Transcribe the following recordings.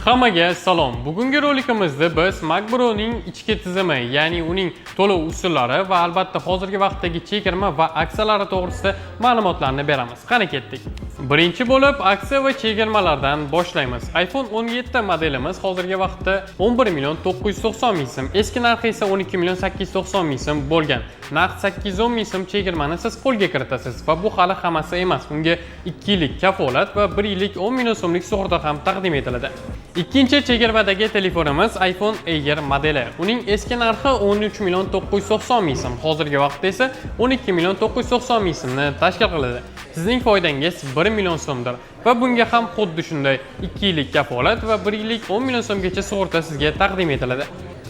Hammaga salom. Bugungi rolikimizda biz Mac Pro'ning ichki tizimi, ya'ni uning to'lov usullari va albatta hozirgi vaqtdagi chegirma va aksiyalari to'g'risida ma'lumotlarni beramiz. Qani ketdik. Birinchi bo'lib aksiya va chegirmalardan boshlaymiz. iPhone 17 modelimiz hozirgi vaqtda 11 million 990 ming so'm, eski narxi esa 12 million 890 ming so'm bo'lgan. Narx 810 ming so'm chegirmani siz qo'lga kiritasiz va bu hali hammasi emas. Unga 2 yillik kafolat va 1 yillik 10 million so'mlik sug'urta ham taqdim etiladi. Ikkinchi chegirmadagi telefonimiz iPhone Air modeli. Uning eski narxi 13 million 990 ming so'm, hozirgi vaqtda esa 12 million 990 ming so'mni tashkil qiladi. Sizning foydangiz 1 million so'mdir va bunga ham xuddi shunday 2 yillik kafolat va 1 yillik 10 million so'mgacha sug'urta sizga taqdim etiladi.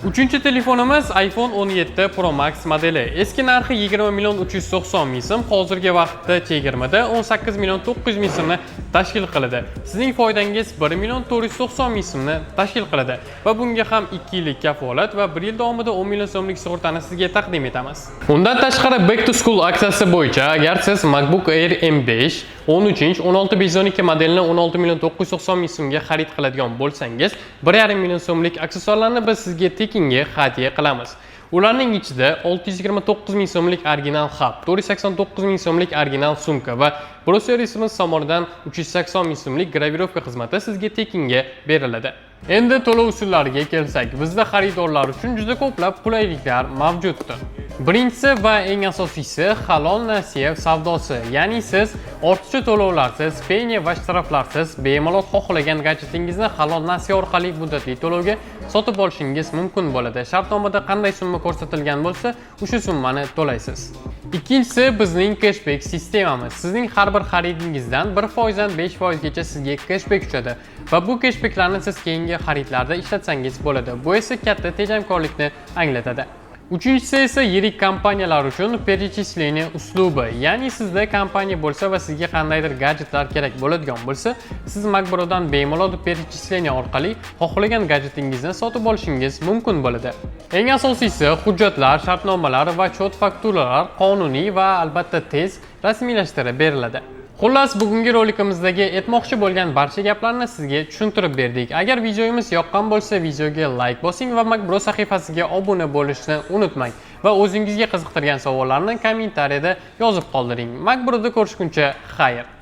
Uchinchi telefonimiz iPhone 17 Pro Max modeli. Eski narxi 20 million 390 ming so'm, hozirgi vaqtda chegirmada 18 million 900 ming so'mni tashkil qiladi. Sizning foydangiz 1 million 490 ming so'mni tashkil qiladi va bunga ham 2 yillik kafolat va 1 yil davomida 10 million so'mlik sug'urtani sizga taqdim etamiz. Undan tashqari Back to School aksiyasi bo'yicha agar siz MacBook Air M5 13 inch 16/112 modelini 16 million 990 ming so'mga xarid qiladigan bo'lsangiz, 1,5 million so'mlik aksessuarlarni biz sizga tekinga hadya qilamiz. Ularning ichida 629 ming so'mlik original hub, 489 ming so'mlik original sumka va Pro servisimiz tomonidan 380 ming so'mlik gravirovka xizmati sizga tekinga beriladi. Endi to'lov usullariga kelsak, bizda xaridorlar uchun juda ko'plab qulayliklar mavjuddir. Birinchisi va eng asosiysi halol nasiya savdosi, ya'ni siz ortiqcha to'lovlarsiz, penya va shtraflarsiz bemalol xohlagan gadjetingizni halol nasiya orqali muddatli to'lovga sotib olishingiz mumkin bo'ladi. Shartnomada qanday summa ko'rsatilgan bo'lsa, o'sha summani to'laysiz. Ikkinchisi bizning cashback sistemamiz. Sizning har bir xaridingizdan 1% dan 5% gacha sizga cashback tushadi va bu cashbacklarni siz keyingi xaridlarda ishlatsangiz bo'ladi. Bu esa katta tejamkorlikni anglatadi. Uchinchisi esa yirik kompaniyalar uchun перечисление uslubi, ya'ni sizda kompaniya bo'lsa va sizga qandaydir gadjetlar kerak bo'ladigan bo'lsa, siz Mac Pro'dan bemalol перечисление orqali xohlagan gadjetingizni sotib olishingiz mumkin bo'ladi. Eng asosiysi hujjatlar, shartnomalar va chot fakturalar qonuniy va albatta tez rasmiylashtirib beriladi. Xullas, bugungi rolikimizdagi aytmoqchi bo'lgan barcha gaplarni sizga tushuntirib berdik. Agar videomiz yoqqan bo'lsa, videoga like bosing va Mac Pro sahifasiga obuna bo'lishni unutmang va o'zingizga qiziqtirgan savollarni kommentariyada yozib qoldiring. Mac Pro'da ko'rishguncha xayr.